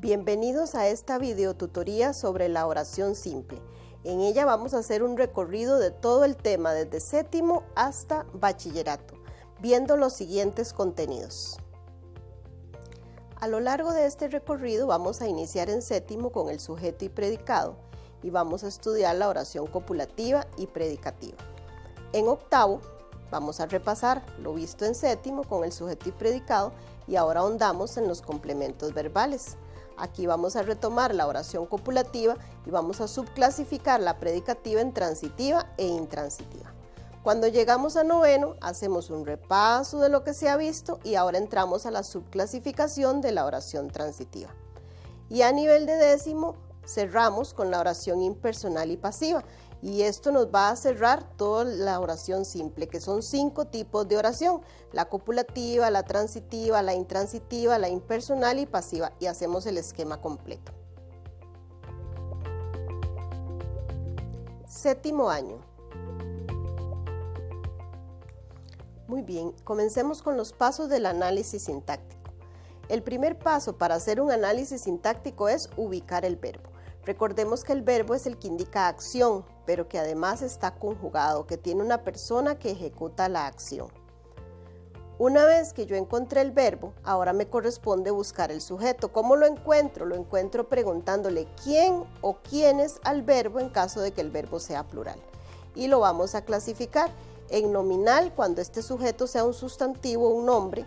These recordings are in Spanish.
Bienvenidos a esta videotutoría sobre la oración simple. En ella vamos a hacer un recorrido de todo el tema desde séptimo hasta bachillerato, viendo los siguientes contenidos. A lo largo de este recorrido vamos a iniciar en séptimo con el sujeto y predicado y vamos a estudiar la oración copulativa y predicativa. En octavo vamos a repasar lo visto en séptimo con el sujeto y predicado y ahora ahondamos en los complementos verbales. Aquí vamos a retomar la oración copulativa y vamos a subclasificar la predicativa en transitiva e intransitiva. Cuando llegamos a noveno, hacemos un repaso de lo que se ha visto y ahora entramos a la subclasificación de la oración transitiva. Y a nivel de décimo, cerramos con la oración impersonal y pasiva. Y esto nos va a cerrar toda la oración simple, que son 5 tipos de oración: la copulativa, la transitiva, la intransitiva, la impersonal y pasiva, y hacemos el esquema completo. Séptimo año. Muy bien, comencemos con los pasos del análisis sintáctico. El primer paso para hacer un análisis sintáctico es ubicar el verbo. Recordemos que el verbo es el que indica acción, pero que además está conjugado, que tiene una persona que ejecuta la acción. Una vez que yo encontré el verbo, ahora me corresponde buscar el sujeto. ¿Cómo lo encuentro? Lo encuentro preguntándole quién o quiénes al verbo en caso de que el verbo sea plural. Y lo vamos a clasificar en nominal cuando este sujeto sea un sustantivo o un nombre,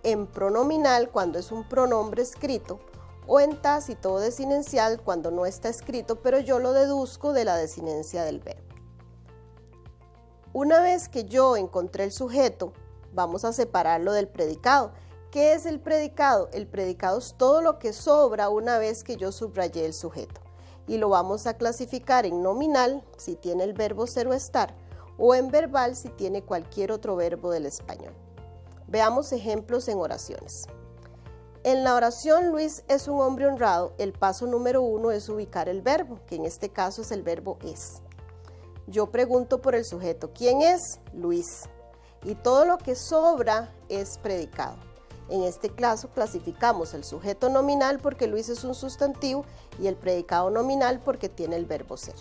en pronominal cuando es un pronombre escrito, o en tácito o desinencial cuando no está escrito, pero yo lo deduzco de la desinencia del verbo. Una vez que yo encontré el sujeto, vamos a separarlo del predicado. ¿Qué es el predicado? El predicado es todo lo que sobra una vez que yo subrayé el sujeto. Y lo vamos a clasificar en nominal, si tiene el verbo ser o estar, o en verbal, si tiene cualquier otro verbo del español. Veamos ejemplos en oraciones. En la oración Luis es un hombre honrado, el paso número 1 es ubicar el verbo, que en este caso es el verbo es. Yo pregunto por el sujeto, ¿quién es? Luis. Y todo lo que sobra es predicado. En este caso clasificamos el sujeto nominal porque Luis es un sustantivo y el predicado nominal porque tiene el verbo ser.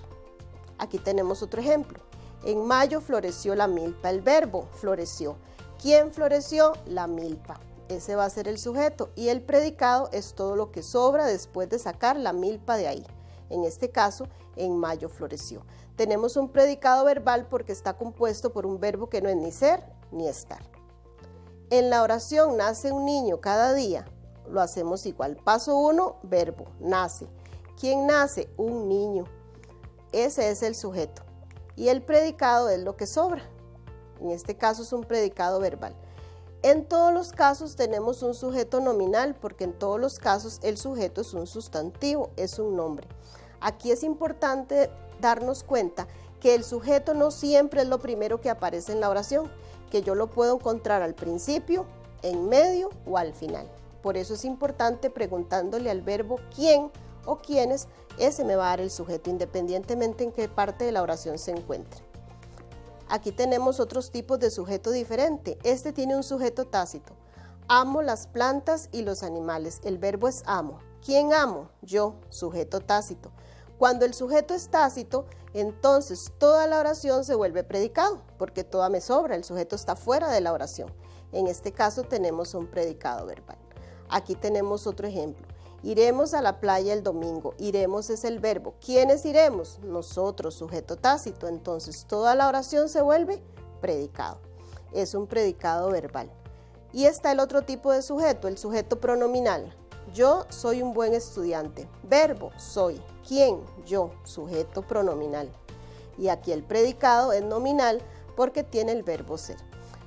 Aquí tenemos otro ejemplo. En mayo floreció la milpa, el verbo floreció. ¿Quién floreció? La milpa. Ese va a ser el sujeto y el predicado es todo lo que sobra después de sacar la milpa de ahí. En este caso, en mayo floreció. Tenemos un predicado verbal porque está compuesto por un verbo que no es ni ser ni estar. En la oración nace un niño cada día, lo hacemos igual. Paso 1, verbo, nace. ¿Quién nace? Un niño. Ese es el sujeto. Y el predicado es lo que sobra. En este caso es un predicado verbal. En todos los casos tenemos un sujeto nominal porque en todos los casos el sujeto es un sustantivo, es un nombre. Aquí es importante darnos cuenta que el sujeto no siempre es lo primero que aparece en la oración, que yo lo puedo encontrar al principio, en medio o al final. Por eso es importante preguntándole al verbo quién o quiénes, ese me va a dar el sujeto independientemente en qué parte de la oración se encuentre. Aquí tenemos otros tipos de sujeto diferente. Este tiene un sujeto tácito. Amo las plantas y los animales. El verbo es amo. ¿Quién amo? Yo, sujeto tácito. Cuando el sujeto es tácito, entonces toda la oración se vuelve predicado, porque toda me sobra, el sujeto está fuera de la oración. En este caso tenemos un predicado verbal. Aquí tenemos otro ejemplo. Iremos a la playa el domingo. Iremos es el verbo. ¿Quiénes iremos? Nosotros, sujeto tácito. Entonces toda la oración se vuelve predicado. Es un predicado verbal. Y está el otro tipo de sujeto, el sujeto pronominal. Yo soy un buen estudiante. Verbo, soy. ¿Quién? Yo, sujeto pronominal. Y aquí el predicado es nominal porque tiene el verbo ser.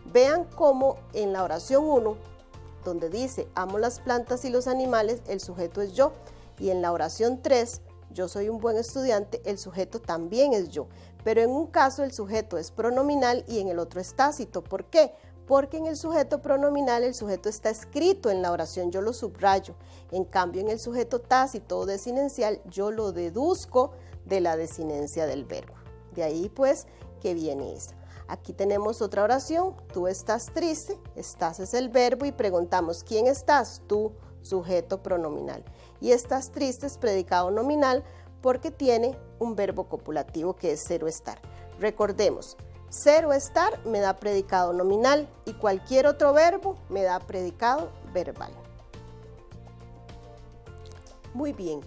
Vean cómo en la oración 1, donde dice amo las plantas y los animales, el sujeto es yo. Y en la oración 3, yo soy un buen estudiante, el sujeto también es yo. Pero en un caso el sujeto es pronominal y en el otro es tácito. ¿Por qué? Porque en el sujeto pronominal el sujeto está escrito en la oración, yo lo subrayo. En cambio en el sujeto tácito o desinencial yo lo deduzco de la desinencia del verbo. De ahí pues que viene esta. Aquí tenemos otra oración, tú estás triste, estás es el verbo y preguntamos, ¿quién estás? Tú, sujeto pronominal. Y estás triste es predicado nominal porque tiene un verbo copulativo que es ser o estar. Recordemos, ser o estar me da predicado nominal y cualquier otro verbo me da predicado verbal. Muy bien.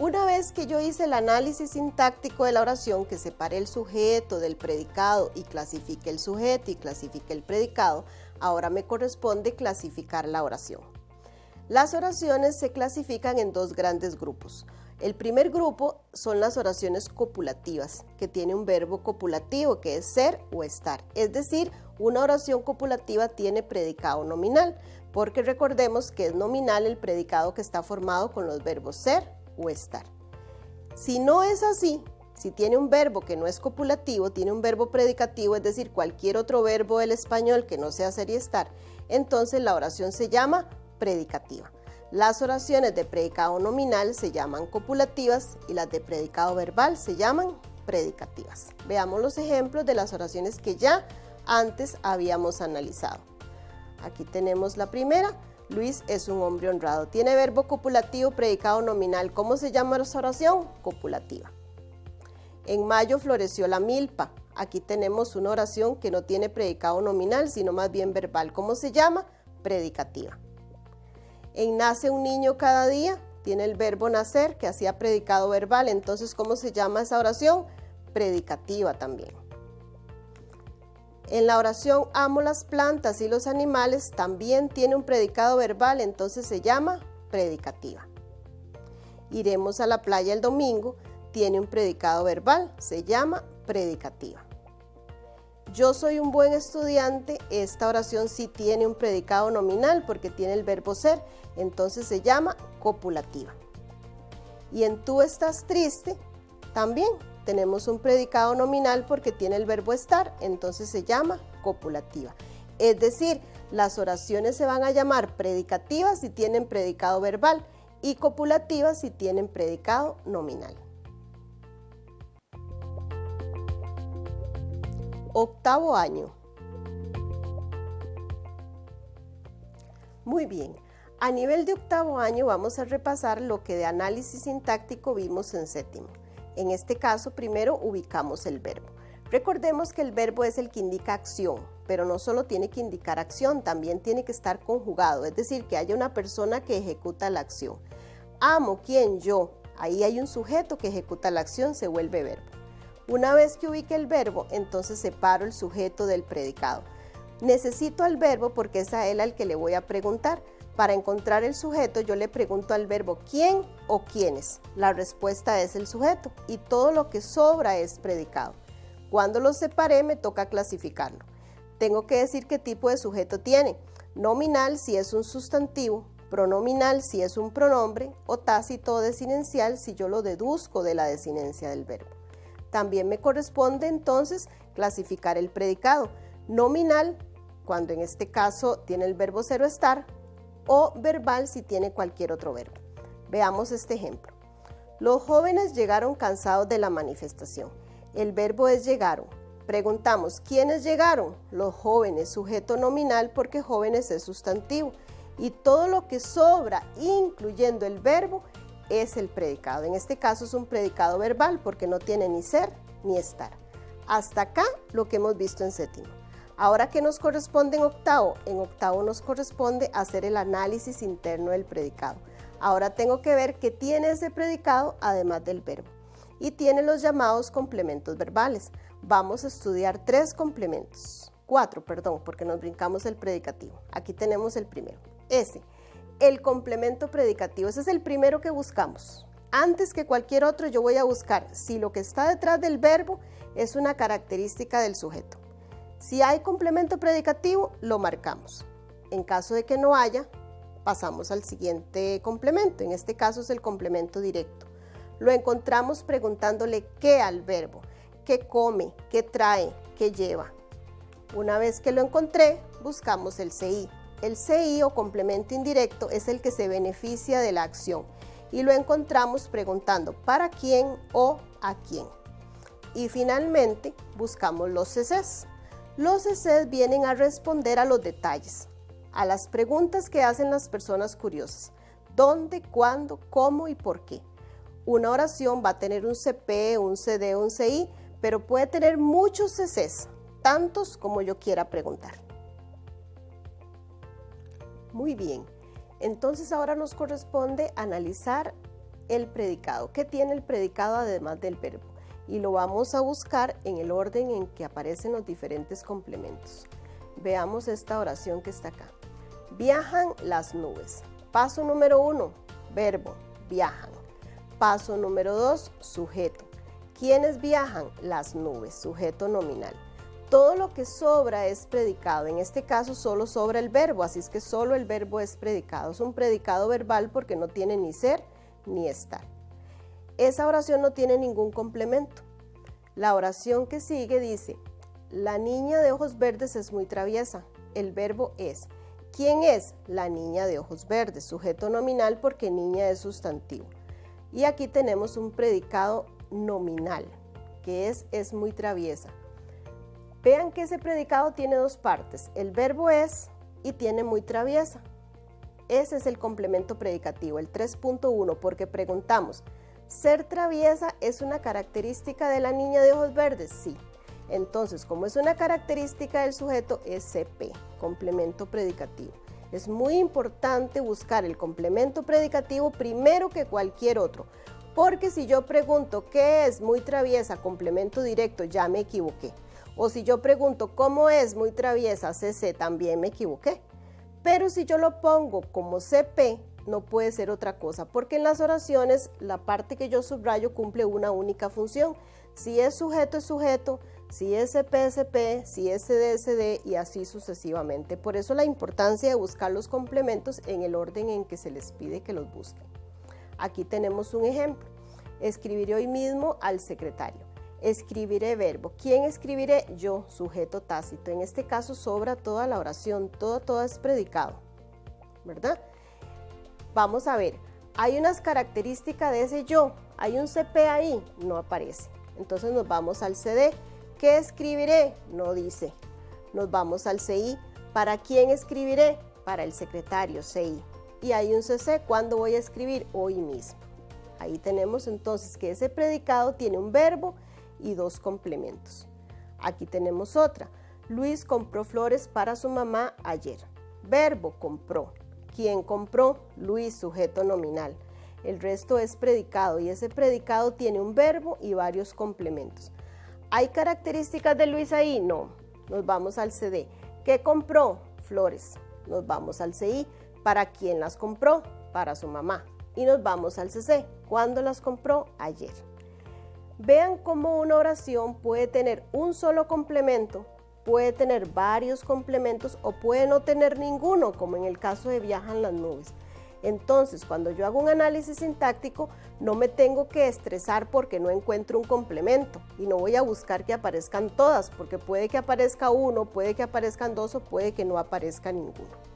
Una vez que yo hice el análisis sintáctico de la oración, que separé el sujeto del predicado y clasifique el sujeto y clasifique el predicado, ahora me corresponde clasificar la oración. Las oraciones se clasifican en dos grandes grupos. El primer grupo son las oraciones copulativas, que tiene un verbo copulativo que es ser o estar. Es decir, una oración copulativa tiene predicado nominal, porque recordemos que es nominal el predicado que está formado con los verbos ser o estar. Si no es así, si tiene un verbo que no es copulativo, tiene un verbo predicativo, es decir, cualquier otro verbo del español que no sea ser y estar, entonces la oración se llama predicativa. Las oraciones de predicado nominal se llaman copulativas y las de predicado verbal se llaman predicativas. Veamos los ejemplos de las oraciones que ya antes habíamos analizado. Aquí tenemos la primera. Luis es un hombre honrado. Tiene verbo copulativo, predicado nominal. ¿Cómo se llama esa oración? Copulativa. En mayo floreció la milpa. Aquí tenemos una oración que no tiene predicado nominal, sino más bien verbal. ¿Cómo se llama? Predicativa. En nace un niño cada día. Tiene el verbo nacer, que hacía predicado verbal. Entonces, ¿cómo se llama esa oración? Predicativa también. En la oración amo las plantas y los animales también tiene un predicado verbal, entonces se llama predicativa. Iremos a la playa el domingo, tiene un predicado verbal, se llama predicativa. Yo soy un buen estudiante, esta oración sí tiene un predicado nominal porque tiene el verbo ser, entonces se llama copulativa. Y en tú estás triste, también tenemos un predicado nominal porque tiene el verbo estar, entonces se llama copulativa. Es decir, las oraciones se van a llamar predicativas si tienen predicado verbal y copulativas si tienen predicado nominal. Octavo año. Muy bien, a nivel de octavo año vamos a repasar lo que de análisis sintáctico vimos en séptimo. En este caso, primero ubicamos el verbo. Recordemos que el verbo es el que indica acción, pero no solo tiene que indicar acción, también tiene que estar conjugado, es decir, que haya una persona que ejecuta la acción. Amo, ¿quién? Yo. Ahí hay un sujeto que ejecuta la acción, se vuelve verbo. Una vez que ubique el verbo, entonces separo el sujeto del predicado. Necesito al verbo porque es a él al que le voy a preguntar. Para encontrar el sujeto, yo le pregunto al verbo ¿quién o quiénes? La respuesta es el sujeto y todo lo que sobra es predicado. Cuando lo separé, me toca clasificarlo. Tengo que decir qué tipo de sujeto tiene. Nominal si es un sustantivo, pronominal si es un pronombre o tácito o desinencial si yo lo deduzco de la desinencia del verbo. También me corresponde entonces clasificar el predicado. Nominal, cuando en este caso tiene el verbo ser o estar, o verbal si tiene cualquier otro verbo. Veamos este ejemplo. Los jóvenes llegaron cansados de la manifestación. El verbo es llegaron. Preguntamos, ¿quiénes llegaron? Los jóvenes, sujeto nominal porque jóvenes es sustantivo. Y todo lo que sobra, incluyendo el verbo, es el predicado. En este caso es un predicado verbal porque no tiene ni ser ni estar. Hasta acá lo que hemos visto en séptimo. Ahora, ¿qué nos corresponde en octavo? En octavo nos corresponde hacer el análisis interno del predicado. Ahora tengo que ver qué tiene ese predicado además del verbo. Y tiene los llamados complementos verbales. Vamos a estudiar cuatro, porque nos brincamos el predicativo. Aquí tenemos el primero. El complemento predicativo. Ese es el primero que buscamos. Antes que cualquier otro, yo voy a buscar si lo que está detrás del verbo es una característica del sujeto. Si hay complemento predicativo, lo marcamos. En caso de que no haya, pasamos al siguiente complemento. En este caso es el complemento directo. Lo encontramos preguntándole qué al verbo, qué come, qué trae, qué lleva. Una vez que lo encontré, buscamos el CI. El CI o complemento indirecto es el que se beneficia de la acción y lo encontramos preguntando para quién o a quién. Y finalmente buscamos los CCs. Los CCs vienen a responder a los detalles, a las preguntas que hacen las personas curiosas. ¿Dónde, cuándo, cómo y por qué? Una oración va a tener un CP, un CD, un CI, pero puede tener muchos CCs, tantos como yo quiera preguntar. Muy bien, entonces ahora nos corresponde analizar el predicado. ¿Qué tiene el predicado además del verbo? Y lo vamos a buscar en el orden en que aparecen los diferentes complementos. Veamos esta oración que está acá. Viajan las nubes. Paso número 1, verbo, viajan. Paso número 2, sujeto. ¿Quiénes viajan? Las nubes, sujeto nominal. Todo lo que sobra es predicado. En este caso solo sobra el verbo, así es que solo el verbo es predicado. Es un predicado verbal porque no tiene ni ser ni estar. Esa oración no tiene ningún complemento. La oración que sigue dice, la niña de ojos verdes es muy traviesa. El verbo es. ¿Quién es? La niña de ojos verdes, sujeto nominal porque niña es sustantivo. Y aquí tenemos un predicado nominal, que es muy traviesa. Vean que ese predicado tiene dos partes, el verbo es y tiene muy traviesa. Ese es el complemento predicativo, el 3.1, porque preguntamos, ¿ser traviesa es una característica de la niña de ojos verdes? Sí. Entonces, como es una característica del sujeto, es CP, complemento predicativo. Es muy importante buscar el complemento predicativo primero que cualquier otro, porque si yo pregunto ¿qué es muy traviesa? Complemento directo, ya me equivoqué. O si yo pregunto ¿cómo es muy traviesa? CC, también me equivoqué. Pero si yo lo pongo como CP, no puede ser otra cosa, porque en las oraciones la parte que yo subrayo cumple una única función. Si es sujeto, si es CP, CP, si es CD, CD y así sucesivamente. Por eso la importancia de buscar los complementos en el orden en que se les pide que los busquen. Aquí tenemos un ejemplo. Escribiré hoy mismo al secretario. Escribiré verbo. ¿Quién escribiré? Yo, sujeto tácito. En este caso sobra toda la oración, todo es predicado, ¿verdad? Vamos a ver, hay unas características de ese yo, hay un CP ahí, no aparece. Entonces nos vamos al CD. ¿Qué escribiré? No dice. Nos vamos al CI. ¿Para quién escribiré? Para el secretario, CI. Y hay un CC, ¿cuándo voy a escribir? Hoy mismo. Ahí tenemos entonces que ese predicado tiene un verbo y dos complementos. Aquí tenemos otra. Luis compró flores para su mamá ayer. Verbo, compró. ¿Quién compró? Luis, sujeto nominal. El resto es predicado y ese predicado tiene un verbo y varios complementos. ¿Hay características de Luis ahí? No. Nos vamos al CD. ¿Qué compró? Flores. Nos vamos al CI. ¿Para quién las compró? Para su mamá. Y nos vamos al CC. ¿Cuándo las compró? Ayer. Vean cómo una oración puede tener un solo complemento, puede tener varios complementos o puede no tener ninguno, como en el caso de viajan las nubes. Entonces, cuando yo hago un análisis sintáctico, no me tengo que estresar porque no encuentro un complemento y no voy a buscar que aparezcan todas, porque puede que aparezca uno, puede que aparezcan dos o puede que no aparezca ninguno.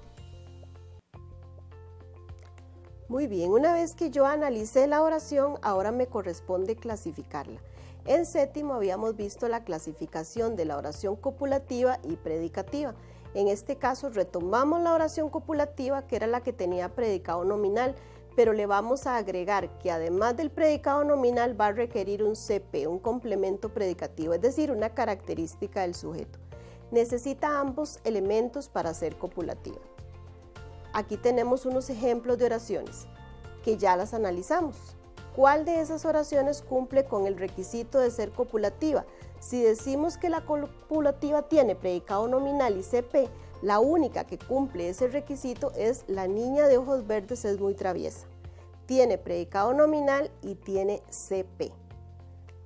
Muy bien, una vez que yo analicé la oración, ahora me corresponde clasificarla. En séptimo habíamos visto la clasificación de la oración copulativa y predicativa. En este caso retomamos la oración copulativa, que era la que tenía predicado nominal, pero le vamos a agregar que además del predicado nominal va a requerir un CP, un complemento predicativo, es decir, una característica del sujeto. Necesita ambos elementos para ser copulativa. Aquí tenemos unos ejemplos de oraciones que ya las analizamos. ¿Cuál de esas oraciones cumple con el requisito de ser copulativa? Si decimos que la copulativa tiene predicado nominal y CP, la única que cumple ese requisito es la niña de ojos verdes es muy traviesa. Tiene predicado nominal y tiene CP.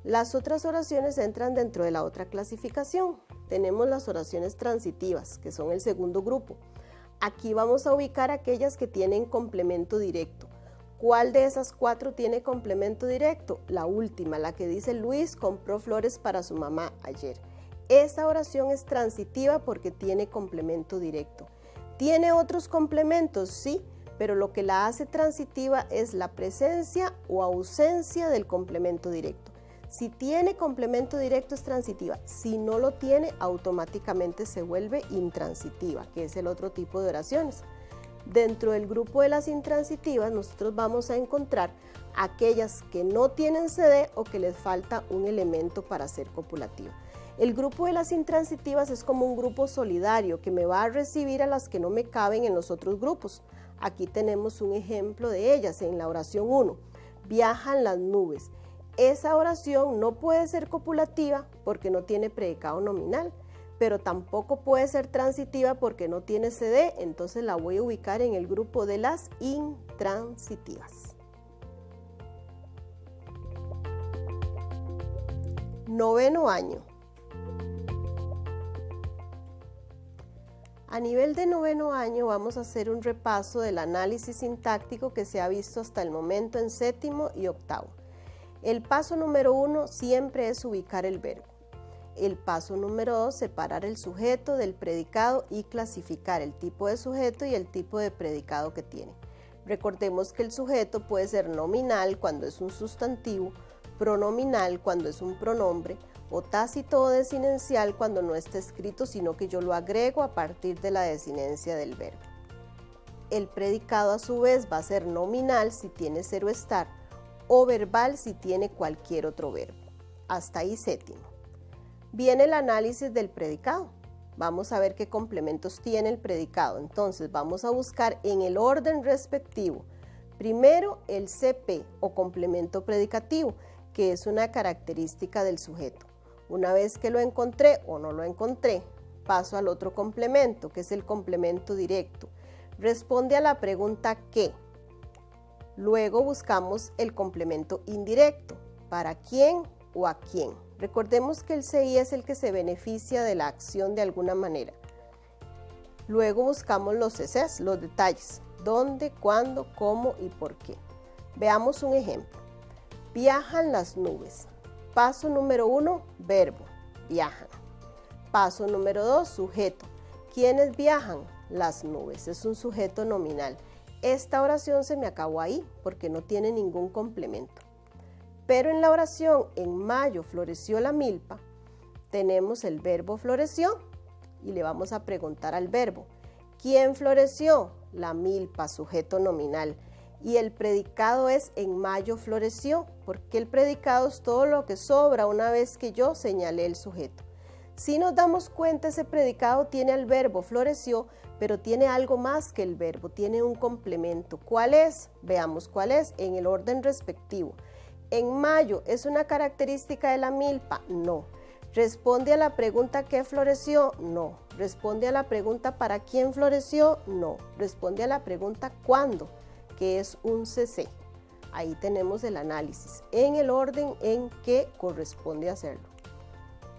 Las otras oraciones entran dentro de la otra clasificación. Tenemos las oraciones transitivas, que son el segundo grupo. Aquí vamos a ubicar aquellas que tienen complemento directo. ¿Cuál de esas cuatro tiene complemento directo? La última, la que dice Luis compró flores para su mamá ayer. Esta oración es transitiva porque tiene complemento directo. ¿Tiene otros complementos? Sí, pero lo que la hace transitiva es la presencia o ausencia del complemento directo. Si tiene complemento directo es transitiva, si no lo tiene automáticamente se vuelve intransitiva, que es el otro tipo de oraciones. Dentro del grupo de las intransitivas nosotros vamos a encontrar aquellas que no tienen CD o que les falta un elemento para ser copulativa. El grupo de las intransitivas es como un grupo solidario que me va a recibir a las que no me caben en los otros grupos. Aquí tenemos un ejemplo de ellas en la oración 1. Viajan las nubes. Esa oración no puede ser copulativa porque no tiene predicado nominal, pero tampoco puede ser transitiva porque no tiene CD, entonces la voy a ubicar en el grupo de las intransitivas. Noveno año. A nivel de noveno año vamos a hacer un repaso del análisis sintáctico que se ha visto hasta el momento en séptimo y octavo. El paso número 1 siempre es ubicar el verbo. El paso número 2, separar el sujeto del predicado y clasificar el tipo de sujeto y el tipo de predicado que tiene. Recordemos que el sujeto puede ser nominal cuando es un sustantivo, pronominal cuando es un pronombre, o tácito o desinencial cuando no está escrito, sino que yo lo agrego a partir de la desinencia del verbo. El predicado a su vez va a ser nominal si tiene ser o estar, o verbal si tiene cualquier otro verbo. Hasta ahí séptimo. Viene el análisis del predicado. Vamos a ver qué complementos tiene el predicado. Entonces vamos a buscar en el orden respectivo. Primero el CP o complemento predicativo, que es una característica del sujeto. Una vez que lo encontré o no lo encontré, paso al otro complemento, que es el complemento directo. Responde a la pregunta ¿qué? Luego buscamos el complemento indirecto, ¿para quién o a quién? Recordemos que el CI es el que se beneficia de la acción de alguna manera. Luego buscamos los CCs, los detalles, dónde, cuándo, cómo y por qué. Veamos un ejemplo. Viajan las nubes. Paso número 1, verbo, viajan. Paso número 2, sujeto. ¿Quiénes viajan? Las nubes, es un sujeto nominal. Esta oración se me acabó ahí porque no tiene ningún complemento. Pero en la oración, en mayo floreció la milpa, tenemos el verbo floreció y le vamos a preguntar al verbo. ¿Quién floreció? La milpa, sujeto nominal. Y el predicado es en mayo floreció, porque el predicado es todo lo que sobra una vez que yo señalé el sujeto. Si nos damos cuenta, ese predicado tiene al verbo floreció, pero tiene algo más que el verbo, tiene un complemento. ¿Cuál es? Veamos cuál es en el orden respectivo. En mayo, ¿es una característica de la milpa? No. ¿Responde a la pregunta ¿qué floreció? No. ¿Responde a la pregunta ¿para quién floreció? No. ¿Responde a la pregunta ¿cuándo? Que es un CC. Ahí tenemos el análisis en el orden en que corresponde hacerlo.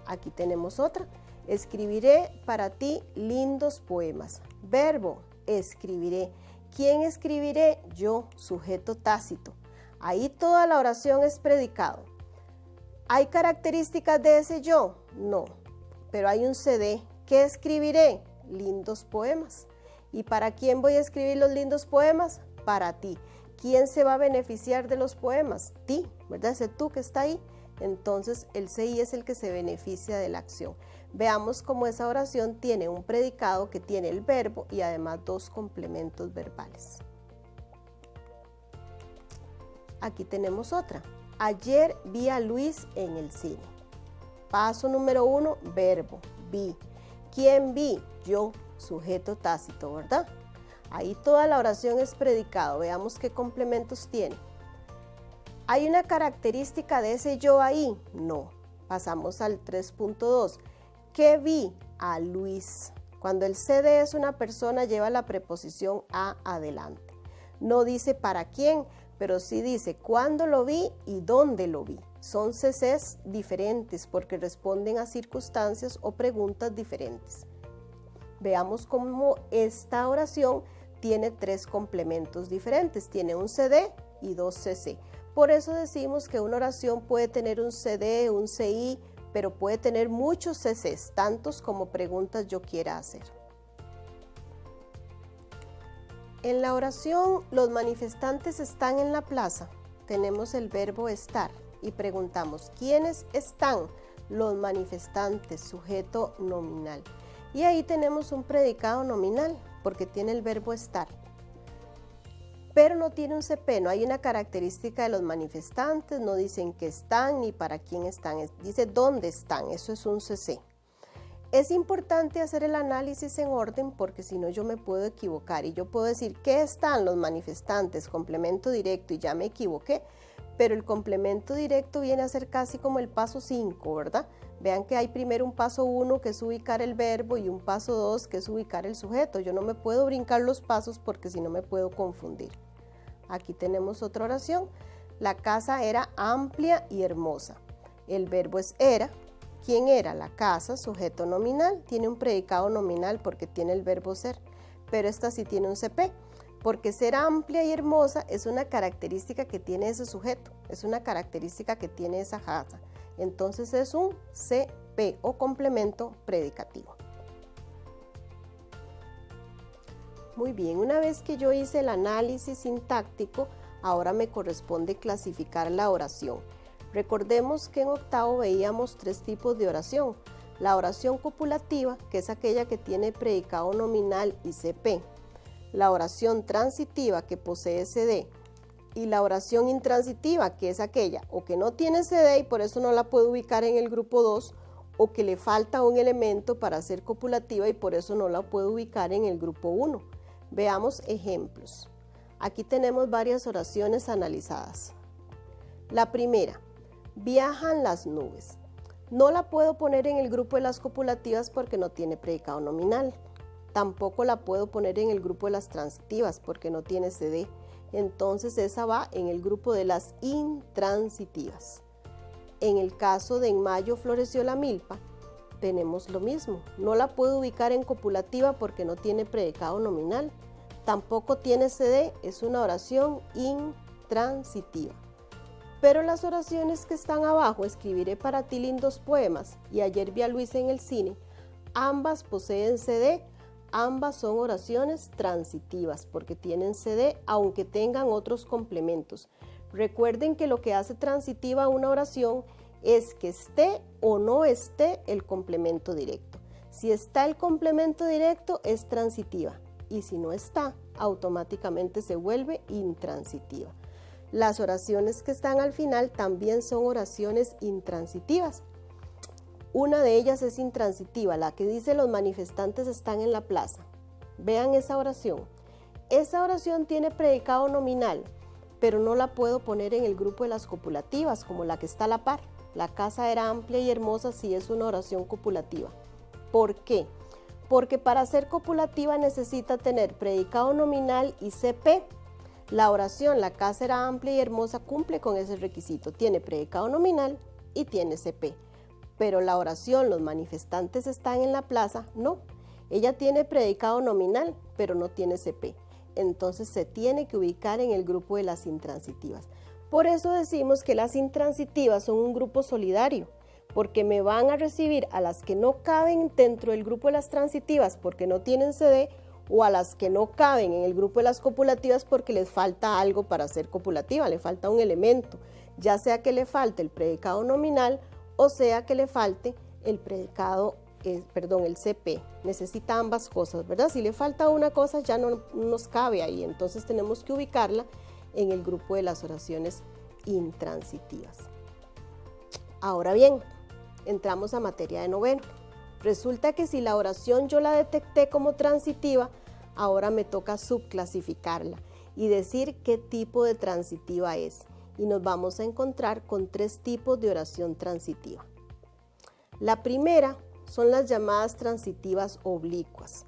Aquí tenemos otra. Escribiré para ti lindos poemas. Verbo, escribiré. ¿Quién escribiré? Yo, sujeto tácito. Ahí toda la oración es predicado. ¿Hay características de ese yo? No, pero hay un CD. ¿Qué escribiré? Lindos poemas. ¿Y para quién voy a escribir los lindos poemas? Para ti. ¿Quién se va a beneficiar de los poemas? Ti, ¿verdad? Ese tú que está ahí. Entonces el CI es el que se beneficia de la acción. Veamos cómo esa oración tiene un predicado que tiene el verbo y además dos complementos verbales. Aquí tenemos otra. Ayer vi a Luis en el cine. Paso número 1, verbo, vi. ¿Quién vi? Yo, sujeto tácito, ¿verdad? Ahí toda la oración es predicado. Veamos qué complementos tiene. ¿Hay una característica de ese yo ahí? No. Pasamos al 3.2. ¿Qué vi? A Luis. Cuando el CD es una persona, lleva la preposición a adelante. No dice para quién, pero sí dice cuándo lo vi y dónde lo vi. Son CCs diferentes porque responden a circunstancias o preguntas diferentes. Veamos cómo esta oración tiene tres complementos diferentes. Tiene un CD y dos CC. Por eso decimos que una oración puede tener un CD, un CI, pero puede tener muchos CCs, tantos como preguntas yo quiera hacer. En la oración, los manifestantes están en la plaza. Tenemos el verbo estar y preguntamos, ¿quiénes están? Los manifestantes, sujeto nominal. Y ahí tenemos un predicado nominal porque tiene el verbo estar. pero no tiene un CP, no hay una característica de los manifestantes, no dicen qué están ni para quién están, dice dónde están, eso es un CC. Es importante hacer el análisis en orden porque si no yo me puedo equivocar y yo puedo decir qué están los manifestantes, complemento directo y ya me equivoqué, pero el complemento directo viene a ser casi como el paso 5, ¿verdad? Vean que hay primero un paso 1 que es ubicar el verbo y un paso 2 que es ubicar el sujeto. Yo no me puedo brincar los pasos porque si no me puedo confundir. Aquí tenemos otra oración. La casa era amplia y hermosa. El verbo es era. ¿Quién era? La casa, sujeto nominal. Tiene un predicado nominal porque tiene el verbo ser, pero esta sí tiene un CP, porque ser amplia y hermosa es una característica que tiene ese sujeto, es una característica que tiene esa casa. Entonces es un CP o complemento predicativo. Muy bien, una vez que yo hice el análisis sintáctico, ahora me corresponde clasificar la oración. Recordemos que en octavo veíamos 3 tipos de oración. La oración copulativa, que es aquella que tiene predicado nominal y CP. La oración transitiva, que posee CD. Y la oración intransitiva, que es aquella o que no tiene CD y por eso no la puedo ubicar en el grupo 2, o que le falta un elemento para ser copulativa y por eso no la puedo ubicar en el grupo 1. Veamos ejemplos. Aquí tenemos varias oraciones analizadas. La primera, viajan las nubes. No la puedo poner en el grupo de las copulativas porque no tiene predicado nominal. Tampoco la puedo poner en el grupo de las transitivas porque no tiene CD. Entonces esa va en el grupo de las intransitivas. En el caso de en mayo floreció la milpa, tenemos lo mismo. No la puedo ubicar en copulativa porque no tiene predicado nominal. Tampoco tiene CD, es una oración intransitiva. Pero las oraciones que están abajo, escribiré para ti lindos poemas y ayer vi a Luis en el cine, ambas poseen CD, ambas son oraciones transitivas porque tienen CD aunque tengan otros complementos. Recuerden que lo que hace transitiva una oración es que esté o no esté el complemento directo. Si está el complemento directo es transitiva y si no está, automáticamente se vuelve intransitiva. Las oraciones que están al final también son oraciones intransitivas. Una de ellas es intransitiva, la que dice los manifestantes están en la plaza. Vean esa oración. Esa oración tiene predicado nominal, pero no la puedo poner en el grupo de las copulativas, como la que está a la par. La casa era amplia y hermosa si es una oración copulativa. ¿Por qué? Porque para ser copulativa necesita tener predicado nominal y CP. La oración, la casa era amplia y hermosa, cumple con ese requisito. Tiene predicado nominal y tiene CP. Pero la oración, los manifestantes están en la plaza, no. Ella tiene predicado nominal, pero no tiene CP. Entonces se tiene que ubicar en el grupo de las intransitivas. Por eso decimos que las intransitivas son un grupo solidario, porque me van a recibir a las que no caben dentro del grupo de las transitivas porque no tienen CD, o a las que no caben en el grupo de las copulativas porque les falta algo para ser copulativa, le falta un elemento, ya sea que le falte el predicado nominal o sea que le falte el predicado, el CP. Necesita ambas cosas, ¿verdad? Si le falta una cosa ya no nos cabe ahí, entonces tenemos que ubicarla en el grupo de las oraciones intransitivas. Ahora bien, entramos a materia de noveno. Resulta que si la oración yo la detecté como transitiva, ahora me toca subclasificarla y decir qué tipo de transitiva es. Y nos vamos a encontrar con 3 tipos de oración transitiva. La primera son las llamadas transitivas oblicuas.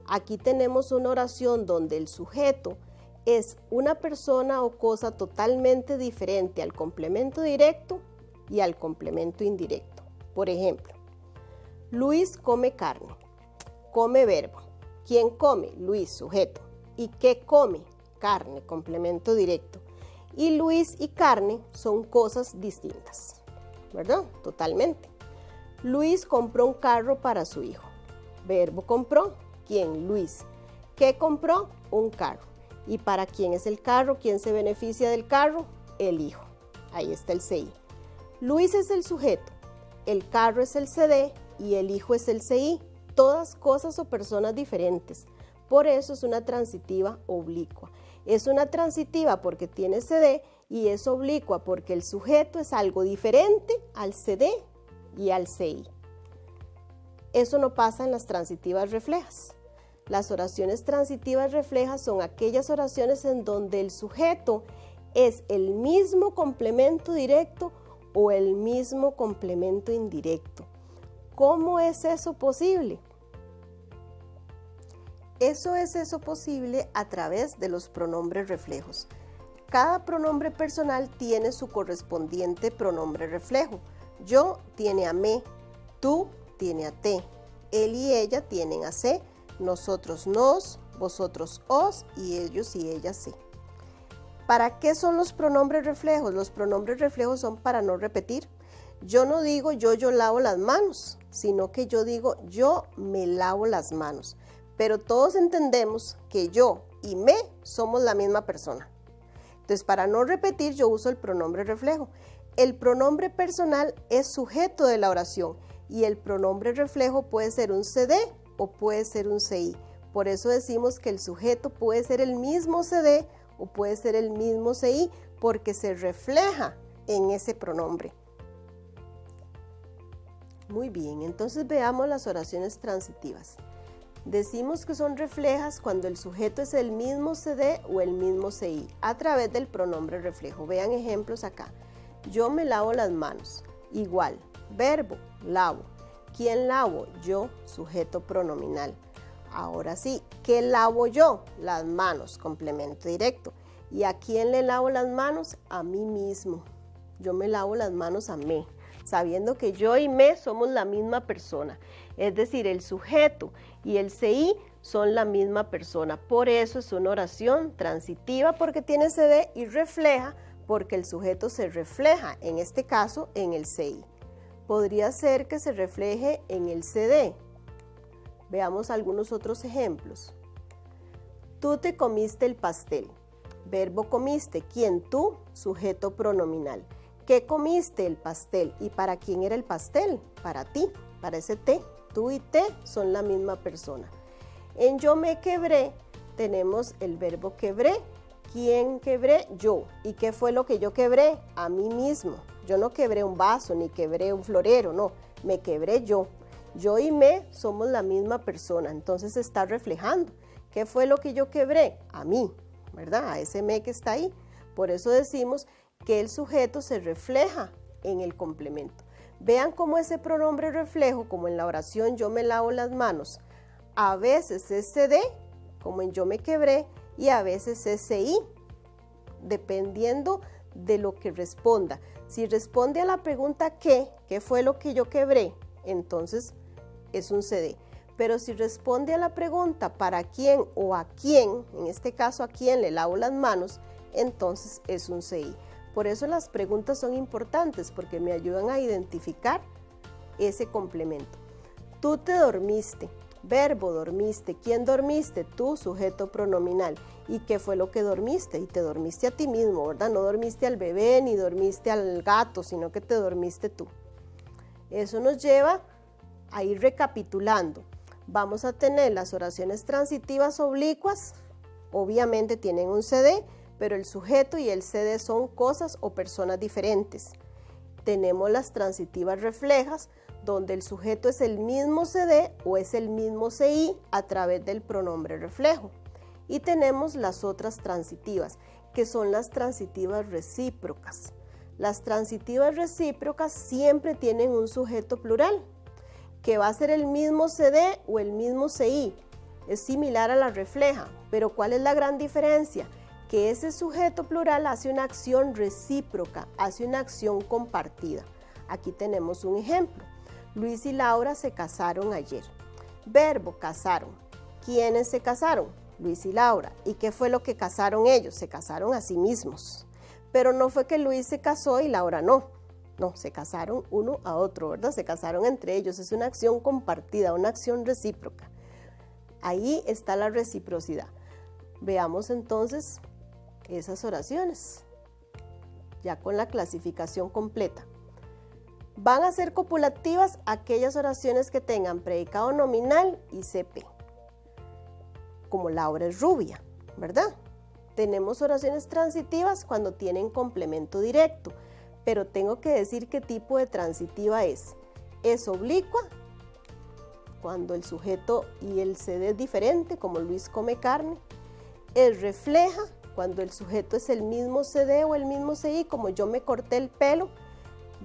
Aquí tenemos una oración donde el sujeto es una persona o cosa totalmente diferente al complemento directo y al complemento indirecto. Por ejemplo, Luis come carne, come verbo. ¿Quién come? Luis, sujeto. ¿Y qué come? Carne, complemento directo. Y Luis y carne son cosas distintas, ¿verdad? Totalmente. Luis compró un carro para su hijo. Verbo compró. ¿Quién? Luis. ¿Qué compró? Un carro. ¿Y para quién es el carro? ¿Quién se beneficia del carro? El hijo. Ahí está el CI. Luis es el sujeto, el carro es el CD y el hijo es el CI. Todas cosas o personas diferentes. Por eso es una transitiva oblicua. Es una transitiva porque tiene CD y es oblicua porque el sujeto es algo diferente al CD y al CI. Eso no pasa en las transitivas reflejas. Las oraciones transitivas reflejas son aquellas oraciones en donde el sujeto es el mismo complemento directo o el mismo complemento indirecto. ¿Cómo es eso posible? Eso es posible a través de los pronombres reflejos. Cada pronombre personal tiene su correspondiente pronombre reflejo. Yo tiene a me, tú tiene a te, él y ella tienen a se, nosotros nos, vosotros os y ellos y ellas se. ¿Para qué son los pronombres reflejos? Los pronombres reflejos son para no repetir. Yo no digo yo lavo las manos, sino que yo digo yo me lavo las manos. Pero todos entendemos que yo y me somos la misma persona. Entonces, para no repetir, yo uso el pronombre reflejo. El pronombre personal es sujeto de la oración y el pronombre reflejo puede ser un CD o puede ser un CI. Por eso decimos que el sujeto puede ser el mismo CD o puede ser el mismo CI porque se refleja en ese pronombre. Muy bien, entonces veamos las oraciones transitivas. Decimos que son reflejas cuando el sujeto es el mismo CD o el mismo CI a través del pronombre reflejo. Vean ejemplos acá. Yo me lavo las manos. Igual, verbo, lavo. ¿Quién lavo? Yo, sujeto pronominal. Ahora sí, ¿qué lavo yo? Las manos, complemento directo. ¿Y a quién le lavo las manos? A mí mismo. Yo me lavo las manos a mí, sabiendo que yo y me somos la misma persona. Es decir, el sujeto y el CI son la misma persona. Por eso es una oración transitiva porque tiene CD y refleja porque el sujeto se refleja, en este caso, en el CI. Podría ser que se refleje en el CD. Veamos algunos otros ejemplos. Tú te comiste el pastel. Verbo comiste. ¿Quién? Tú, sujeto pronominal. ¿Qué comiste? El pastel. ¿Y para quién era el pastel? Para ti, para ese te. Tú y te son la misma persona. En yo me quebré tenemos el verbo quebré. ¿Quién quebré? Yo. ¿Y qué fue lo que yo quebré? A mí mismo. Yo no quebré un vaso ni quebré un florero, no. Me quebré yo. Yo y me somos la misma persona. Entonces se está reflejando. ¿Qué fue lo que yo quebré? A mí, ¿verdad? A ese me que está ahí. Por eso decimos que el sujeto se refleja en el complemento. Vean cómo ese pronombre reflejo, como en la oración yo me lavo las manos, a veces es CD, como en yo me quebré, y a veces es CI, dependiendo de lo que responda. Si responde a la pregunta ¿qué fue lo que yo quebré? Entonces es un CD. Pero si responde a la pregunta ¿para quién o a quién? En este caso, ¿a quién le lavo las manos? Entonces es un CI. Por eso las preguntas son importantes porque me ayudan a identificar ese complemento. Tú te dormiste. Verbo, dormiste. ¿Quién dormiste? Tú, sujeto pronominal. ¿Y qué fue lo que dormiste? Y te dormiste a ti mismo, ¿verdad? No dormiste al bebé ni dormiste al gato, sino que te dormiste tú. Eso nos lleva a ir recapitulando. Vamos a tener las oraciones transitivas oblicuas. Obviamente tienen un CD, pero el sujeto y el CD son cosas o personas diferentes. Tenemos las transitivas reflejas, donde el sujeto es el mismo CD o es el mismo CI a través del pronombre reflejo. Y tenemos las otras transitivas, que son las transitivas recíprocas. Las transitivas recíprocas siempre tienen un sujeto plural, que va a ser el mismo CD o el mismo CI. Es similar a la refleja, pero ¿cuál es la gran diferencia? Que ese sujeto plural hace una acción recíproca, hace una acción compartida. Aquí tenemos un ejemplo. Luis y Laura se casaron ayer. Verbo, casaron. ¿Quiénes se casaron? Luis y Laura. ¿Y qué fue lo que casaron ellos? Se casaron a sí mismos. Pero no fue que Luis se casó y Laura no. No, se casaron uno a otro, ¿verdad? Se casaron entre ellos. Es una acción compartida, una acción recíproca. Ahí está la reciprocidad. Veamos entonces esas oraciones, ya con la clasificación completa. Van a ser copulativas aquellas oraciones que tengan predicado nominal y CP, como Laura es rubia, ¿verdad? Tenemos oraciones transitivas cuando tienen complemento directo, pero tengo que decir qué tipo de transitiva es. Es oblicua, cuando el sujeto y el CD es diferente, como Luis come carne. Es refleja, cuando el sujeto es el mismo CD o el mismo CI, como yo me corté el pelo.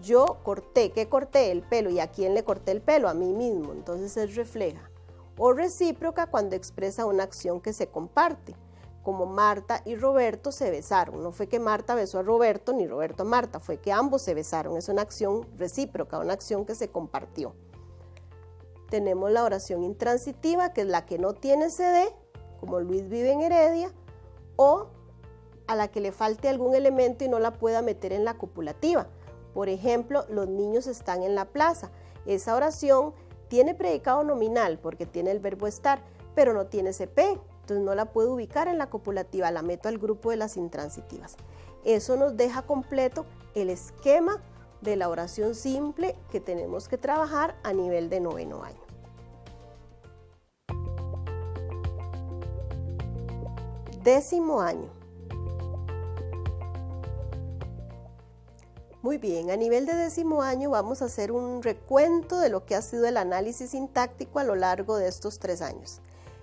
Yo corté, ¿qué corté? El pelo. ¿Y a quién le corté el pelo? A mí mismo. Entonces es refleja. O recíproca, cuando expresa una acción que se comparte, como Marta y Roberto se besaron. No fue que Marta besó a Roberto ni Roberto a Marta, fue que ambos se besaron. Es una acción recíproca, una acción que se compartió. Tenemos la oración intransitiva, que es la que no tiene CD, como Luis vive en Heredia, o a la que le falte algún elemento y no la pueda meter en la copulativa. Por ejemplo, los niños están en la plaza. Esa oración tiene predicado nominal porque tiene el verbo estar, pero no tiene CP, entonces no la puedo ubicar en la copulativa, la meto al grupo de las intransitivas. Eso nos deja completo el esquema de la oración simple que tenemos que trabajar a nivel de 9º año. Décimo año. Muy bien, a nivel de 10º año vamos a hacer un recuento de lo que ha sido el análisis sintáctico a lo largo de estos 3 años.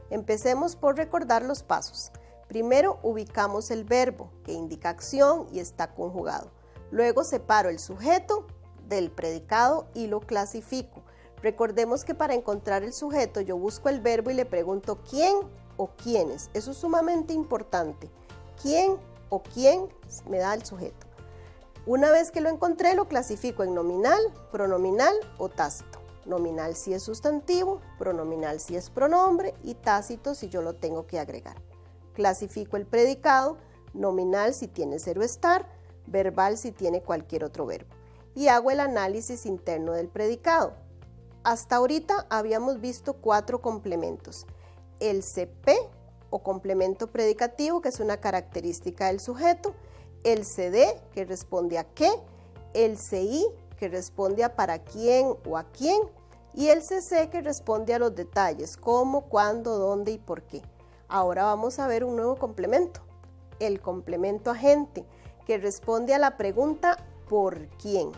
Empecemos por recordar los pasos. Primero ubicamos el verbo, que indica acción y está conjugado. Luego separo el sujeto del predicado y lo clasifico. Recordemos que para encontrar el sujeto yo busco el verbo y le pregunto quién o quiénes. Eso es sumamente importante. ¿Quién o quién me da el sujeto? Una vez que lo encontré, lo clasifico en nominal, pronominal o tácito. Nominal si es sustantivo, pronominal si es pronombre y tácito si yo lo tengo que agregar. Clasifico el predicado, nominal si tiene cero estar, verbal si tiene cualquier otro verbo. Y hago el análisis interno del predicado. Hasta ahorita habíamos visto 4 complementos. El CP o complemento predicativo, que es una característica del sujeto, el CD, que responde a qué, el CI, que responde a para quién o a quién, y el CC, que responde a los detalles, cómo, cuándo, dónde y por qué. Ahora vamos a ver un nuevo complemento, el complemento agente, que responde a la pregunta ¿por quién?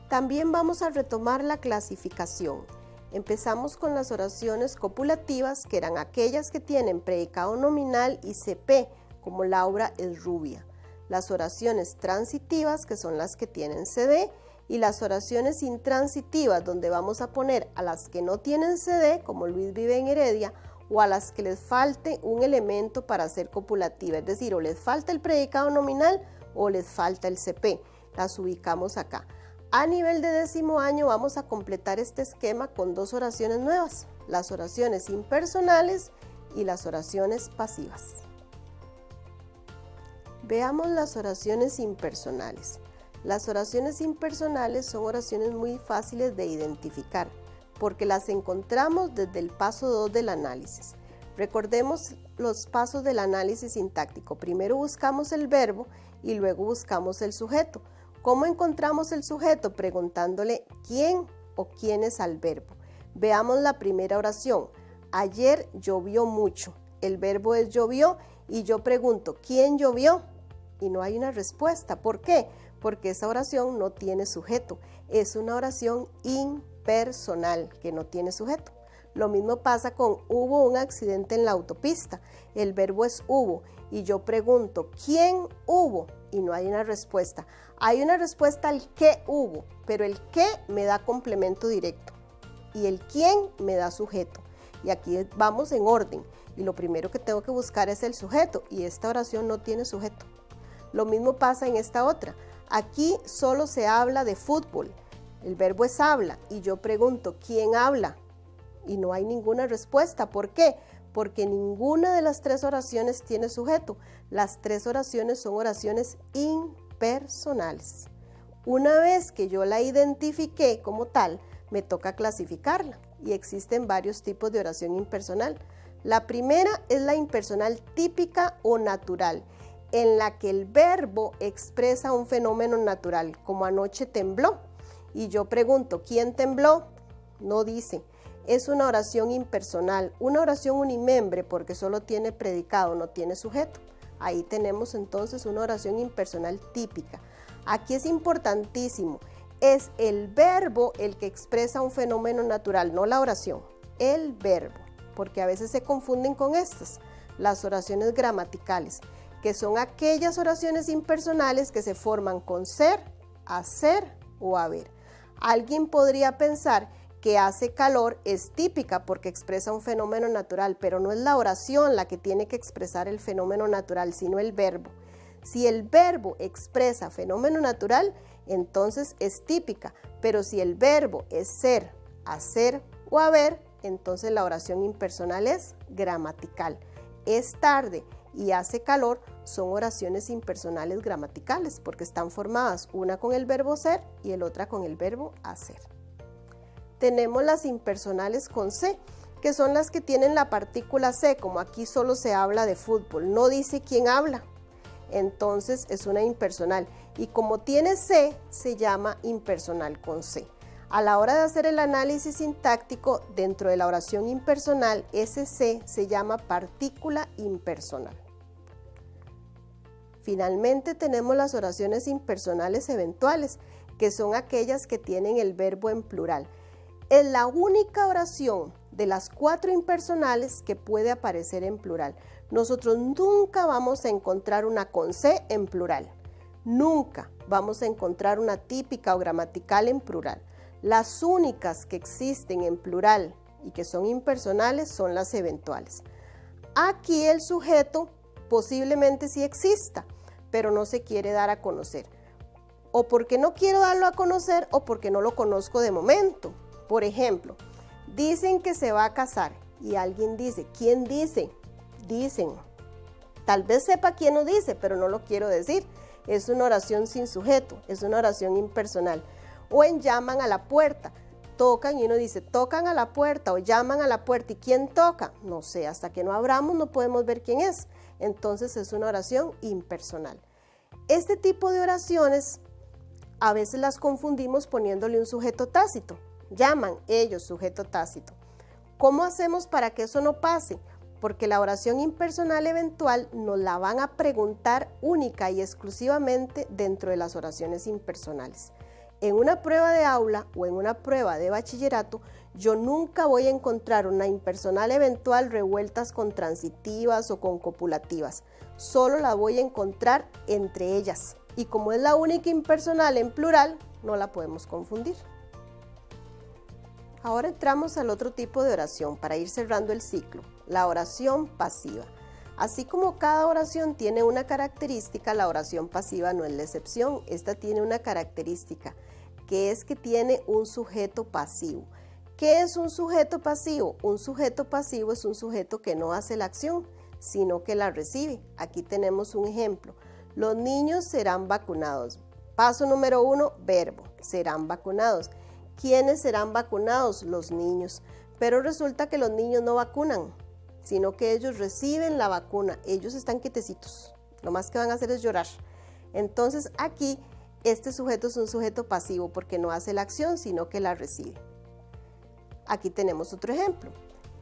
También vamos a retomar la clasificación. Empezamos con las oraciones copulativas, que eran aquellas que tienen predicado nominal y CP, como Laura es rubia. Las oraciones transitivas, que son las que tienen CD, y las oraciones intransitivas, donde vamos a poner a las que no tienen CD, como Luis vive en Heredia, o a las que les falte un elemento para ser copulativa, es decir, o les falta el predicado nominal o les falta el CP. Las ubicamos acá. A nivel de 10º año vamos a completar este esquema con 2 oraciones nuevas, las oraciones impersonales y las oraciones pasivas. Veamos las oraciones impersonales. Las oraciones impersonales son oraciones muy fáciles de identificar porque las encontramos desde el paso 2 del análisis. Recordemos los pasos del análisis sintáctico. Primero buscamos el verbo y luego buscamos el sujeto. ¿Cómo encontramos el sujeto? Preguntándole quién o quiénes al verbo. Veamos la primera oración. Ayer llovió mucho. El verbo es llovió y yo pregunto ¿quién llovió? Y no hay una respuesta. ¿Por qué? Porque esa oración no tiene sujeto. Es una oración impersonal que no tiene sujeto. Lo mismo pasa con hubo un accidente en la autopista. El verbo es hubo y yo pregunto ¿quién hubo? Y no hay una respuesta. Hay una respuesta al qué hubo, pero el qué me da complemento directo y el quién me da sujeto. Y aquí vamos en orden y lo primero que tengo que buscar es el sujeto y esta oración no tiene sujeto. Lo mismo pasa en esta otra. Aquí solo se habla de fútbol. El verbo es habla y yo pregunto ¿quién habla? Y no hay ninguna respuesta. ¿Por qué? Porque ninguna de las 3 oraciones tiene sujeto. Las 3 oraciones son oraciones impersonales. Una vez que yo la identifiqué como tal, me toca clasificarla y existen varios tipos de oración impersonal. La primera es la impersonal típica o natural, en la que el verbo expresa un fenómeno natural, como anoche tembló. Y yo pregunto, ¿quién tembló? no dice. Es una oración impersonal, una oración unimembre porque solo tiene predicado, no tiene sujeto. Ahí tenemos entonces una oración impersonal típica. Aquí es importantísimo, es el verbo el que expresa un fenómeno natural, no la oración, el verbo, porque a veces se confunden con estas, las oraciones gramaticales, que son aquellas oraciones impersonales que se forman con ser, hacer o haber. Alguien podría pensar que hace calor es típica porque expresa un fenómeno natural, pero no es la oración la que tiene que expresar el fenómeno natural, sino el verbo. Si el verbo expresa fenómeno natural, entonces es típica, pero si el verbo es ser, hacer o haber, entonces la oración impersonal es gramatical. Es tarde y hace calor son oraciones impersonales gramaticales porque están formadas una con el verbo ser y el otra con el verbo hacer. Tenemos las impersonales con C, que son las que tienen la partícula C, como aquí solo se habla de fútbol, no dice quién habla, entonces es una impersonal y como tiene C, se llama impersonal con C. A la hora de hacer el análisis sintáctico dentro de la oración impersonal, ese C se llama partícula impersonal. Finalmente tenemos las oraciones impersonales eventuales, que son aquellas que tienen el verbo en plural. Es la única oración de las 4 impersonales que puede aparecer en plural. Nosotros nunca vamos a encontrar una con C en plural. Nunca vamos a encontrar una típica o gramatical en plural. Las únicas que existen en plural y que son impersonales son las eventuales. Aquí el sujeto posiblemente sí exista, pero no se quiere dar a conocer. O porque no quiero darlo a conocer o porque no lo conozco de momento. Por ejemplo, dicen que se va a casar y alguien dice, ¿quién dice? Dicen. Tal vez sepa quién lo dice, pero no lo quiero decir. Es una oración sin sujeto, es una oración impersonal. O en llaman a la puerta, tocan y uno dice, tocan a la puerta o llaman a la puerta. ¿Y quién toca? No sé, hasta que no abramos no podemos ver quién es. Entonces es una oración impersonal. Este tipo de oraciones a veces las confundimos poniéndole un sujeto tácito. Llaman ellos, sujeto tácito. ¿Cómo hacemos para que eso no pase? Porque la oración impersonal eventual nos la van a preguntar única y exclusivamente dentro de las oraciones impersonales. En una prueba de aula o en una prueba de bachillerato, yo nunca voy a encontrar una impersonal eventual revueltas con transitivas o con copulativas. Solo la voy a encontrar entre ellas. Y como es la única impersonal en plural, no la podemos confundir. Ahora entramos al otro tipo de oración para ir cerrando el ciclo, la oración pasiva. Así como cada oración tiene una característica, la oración pasiva no es la excepción. Esta tiene una característica, que es que tiene un sujeto pasivo. ¿Qué es un sujeto pasivo? Un sujeto pasivo es un sujeto que no hace la acción, sino que la recibe. Aquí tenemos un ejemplo. Los niños serán vacunados. Paso número 1, verbo, serán vacunados. ¿Quiénes serán vacunados? Los niños. Pero resulta que los niños no vacunan, sino que ellos reciben la vacuna. Ellos están quietecitos. Lo más que van a hacer es llorar. Entonces aquí este sujeto es un sujeto pasivo porque no hace la acción, sino que la recibe. Aquí tenemos otro ejemplo.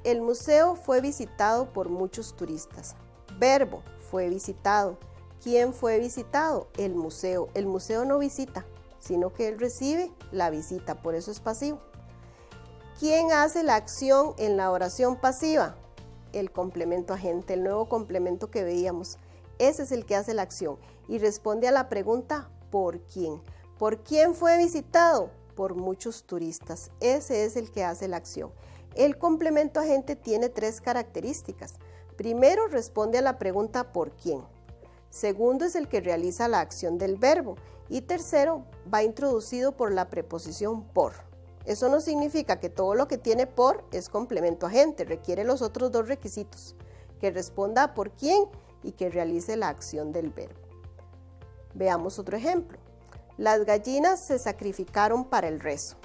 El museo fue visitado por muchos turistas. Verbo, fue visitado. ¿Quién fue visitado? El museo. El museo no visita, sino que él recibe la visita, por eso es pasivo. ¿Quién hace la acción en la oración pasiva? El complemento agente, el nuevo complemento que veíamos. Ese es el que hace la acción y responde a la pregunta ¿por quién? ¿Por quién fue visitado? Por muchos turistas. Ese es el que hace la acción. El complemento agente tiene 3 características. Primero, responde a la pregunta ¿por quién? Segundo, es el que realiza la acción del verbo. Y tercero, va introducido por la preposición por. Eso no significa que todo lo que tiene por es complemento agente. Requiere los otros 2 requisitos. Que responda a por quién y que realice la acción del verbo. Veamos otro ejemplo. Las gallinas se sacrificaron para el rezo.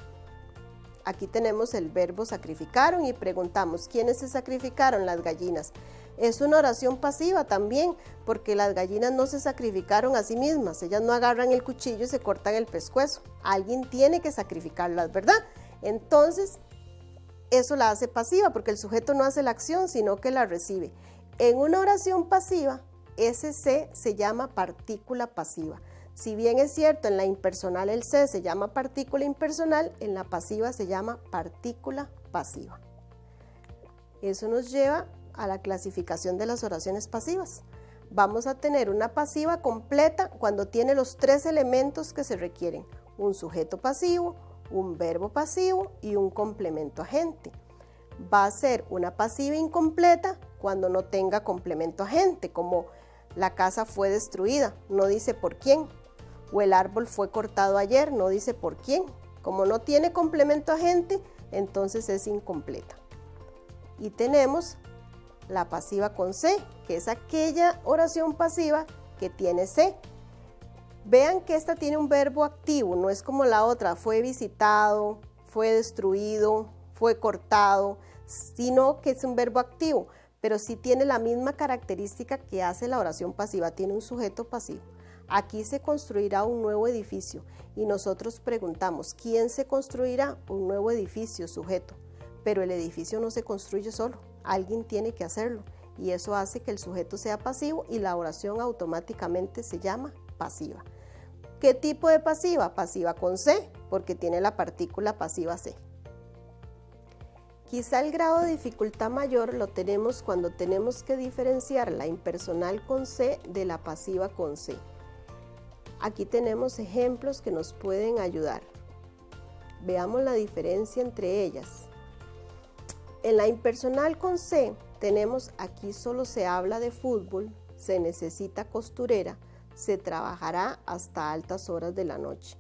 Aquí tenemos el verbo sacrificaron y preguntamos, ¿quiénes se sacrificaron? Las gallinas. Es una oración pasiva también, porque las gallinas no se sacrificaron a sí mismas. Ellas no agarran el cuchillo y se cortan el pescuezo. Alguien tiene que sacrificarlas, ¿verdad? Entonces, eso la hace pasiva, porque el sujeto no hace la acción, sino que la recibe. En una oración pasiva, ese se llama partícula pasiva. Si bien es cierto, en la impersonal el se llama partícula impersonal, en la pasiva se llama partícula pasiva. Eso nos lleva a la clasificación de las oraciones pasivas. Vamos a tener una pasiva completa cuando tiene los 3 elementos que se requieren: un sujeto pasivo, un verbo pasivo y un complemento agente. Va a ser una pasiva incompleta cuando no tenga complemento agente, como la casa fue destruida, no dice por quién, o el árbol fue cortado ayer, no dice por quién. Como no tiene complemento agente, entonces es incompleta. Y tenemos la pasiva con se, que es aquella oración pasiva que tiene se. Vean que esta tiene un verbo activo, no es como la otra, fue visitado, fue destruido, fue cortado, sino que es un verbo activo, pero sí tiene la misma característica que hace la oración pasiva, tiene un sujeto pasivo. Aquí se construirá un nuevo edificio y nosotros preguntamos, ¿quién se construirá? Un nuevo edificio, sujeto. Pero el edificio no se construye solo, alguien tiene que hacerlo y eso hace que el sujeto sea pasivo y la oración automáticamente se llama pasiva. ¿Qué tipo de pasiva? Pasiva con se, porque tiene la partícula pasiva se. Quizá el grado de dificultad mayor lo tenemos cuando tenemos que diferenciar la impersonal con se de la pasiva con se. Aquí tenemos ejemplos que nos pueden ayudar. Veamos la diferencia entre ellas. En la impersonal con se tenemos aquí solo se habla de fútbol, se necesita costurera, se trabajará hasta altas horas de la noche.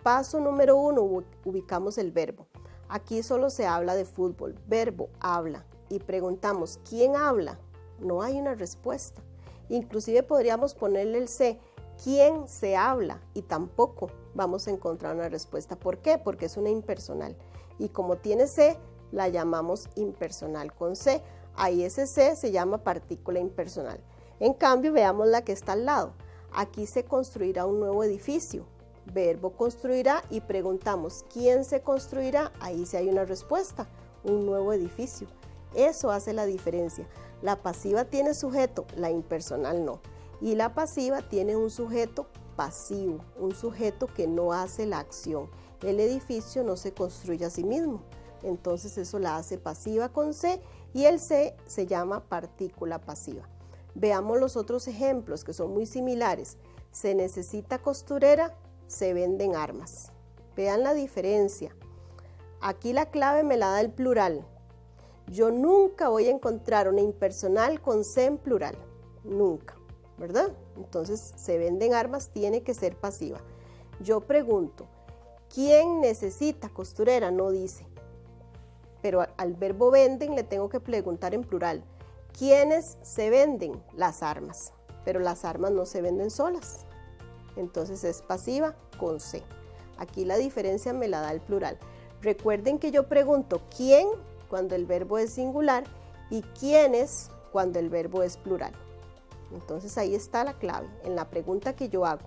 Paso número 1, ubicamos el verbo. Aquí solo se habla de fútbol, verbo habla y preguntamos ¿quién habla? No hay una respuesta. Inclusive podríamos ponerle el se, ¿quién se habla? Y tampoco vamos a encontrar una respuesta. ¿Por qué? Porque es una impersonal y como tiene se, la llamamos impersonal con se. Ahí ese se llama partícula impersonal. En cambio, veamos la que está al lado. Aquí se construirá un nuevo edificio. Verbo construirá y preguntamos ¿quién se construirá? Ahí sí hay una respuesta, un nuevo edificio. Eso hace la diferencia. La pasiva tiene sujeto, la impersonal no. Y la pasiva tiene un sujeto pasivo, un sujeto que no hace la acción. El edificio no se construye a sí mismo. Entonces eso la hace pasiva con se y el se llama partícula pasiva. Veamos los otros ejemplos que son muy similares. Se necesita costurera, se venden armas. Vean la diferencia. Aquí la clave me la da el plural. Yo nunca voy a encontrar una impersonal con se en plural. Nunca, ¿verdad? Entonces, se venden armas tiene que ser pasiva. Yo pregunto, ¿quién necesita costurera? No dice. Pero al verbo venden le tengo que preguntar en plural. ¿Quiénes se venden? Las armas. Pero las armas no se venden solas. Entonces es pasiva con se. Aquí la diferencia me la da el plural. Recuerden que yo pregunto quién cuando el verbo es singular y quiénes cuando el verbo es plural. Entonces ahí está la clave, en la pregunta que yo hago.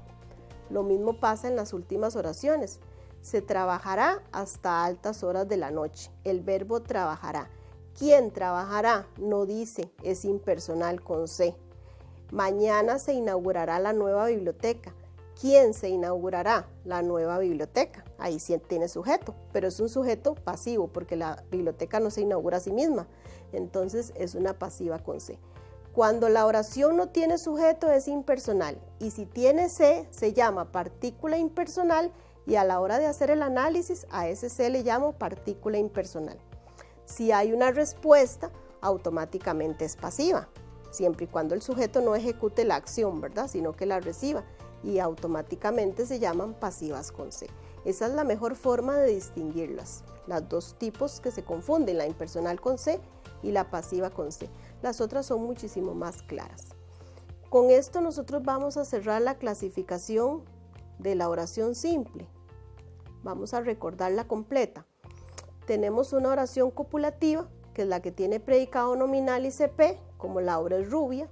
Lo mismo pasa en las últimas oraciones. Se trabajará hasta altas horas de la noche. El verbo trabajará. ¿Quién trabajará? No dice, es impersonal con se. Mañana se inaugurará la nueva biblioteca. ¿Quién se inaugurará? La nueva biblioteca. Ahí sí tiene sujeto, pero es un sujeto pasivo porque la biblioteca no se inaugura a sí misma. Entonces es una pasiva con se. Cuando la oración no tiene sujeto es impersonal y si tiene se llama partícula impersonal y a la hora de hacer el análisis a ese se le llamo partícula impersonal. Si hay una respuesta, automáticamente es pasiva, siempre y cuando el sujeto no ejecute la acción, ¿verdad? Sino que la reciba y automáticamente se llaman pasivas con se. Esa es la mejor forma de distinguirlas. Las dos tipos que se confunden, la impersonal con se y la pasiva con se. Las otras son muchísimo más claras. Con esto nosotros vamos a cerrar la clasificación de la oración simple. Vamos a recordarla completa. Tenemos una oración copulativa, que es la que tiene predicado nominal y CP, como Laura es rubia.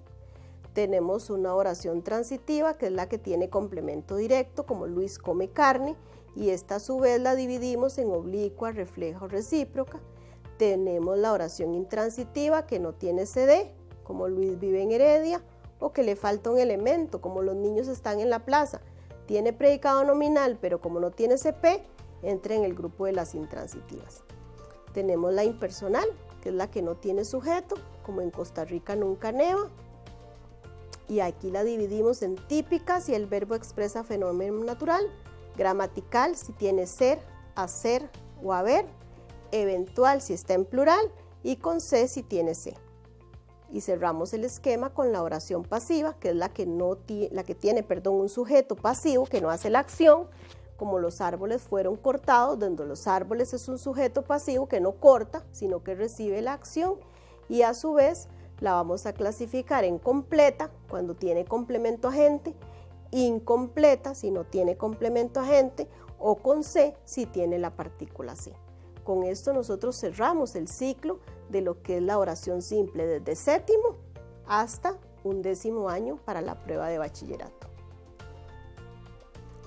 Tenemos una oración transitiva, que es la que tiene complemento directo, como Luis come carne, y esta a su vez la dividimos en oblicua, refleja o recíproca. Tenemos la oración intransitiva que no tiene CD, como Luis vive en Heredia, o que le falta un elemento, como los niños están en la plaza. Tiene predicado nominal, pero como no tiene CP, entra en el grupo de las intransitivas. Tenemos la impersonal, que es la que no tiene sujeto, como en Costa Rica nunca neva. Y aquí la dividimos en típica si el verbo expresa fenómeno natural, gramatical si tiene ser, hacer o haber, eventual si está en plural y con C si tiene C. Y cerramos el esquema con la oración pasiva, que es la que tiene un sujeto pasivo que no hace la acción, como los árboles fueron cortados, donde los árboles es un sujeto pasivo que no corta, sino que recibe la acción, y a su vez la vamos a clasificar en completa cuando tiene complemento agente, incompleta si no tiene complemento agente, o con C si tiene la partícula C. Con esto nosotros cerramos el ciclo de lo que es la oración simple desde séptimo hasta 11º año para la prueba de bachillerato.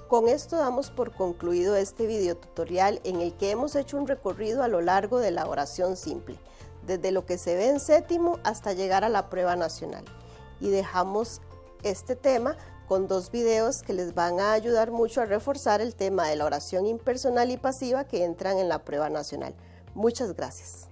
Con esto damos por concluido este video tutorial en el que hemos hecho un recorrido a lo largo de la oración simple, desde lo que se ve en séptimo hasta llegar a la prueba nacional. Y dejamos este tema con 2 videos que les van a ayudar mucho a reforzar el tema de la oración impersonal y pasiva que entran en la prueba nacional. Muchas gracias.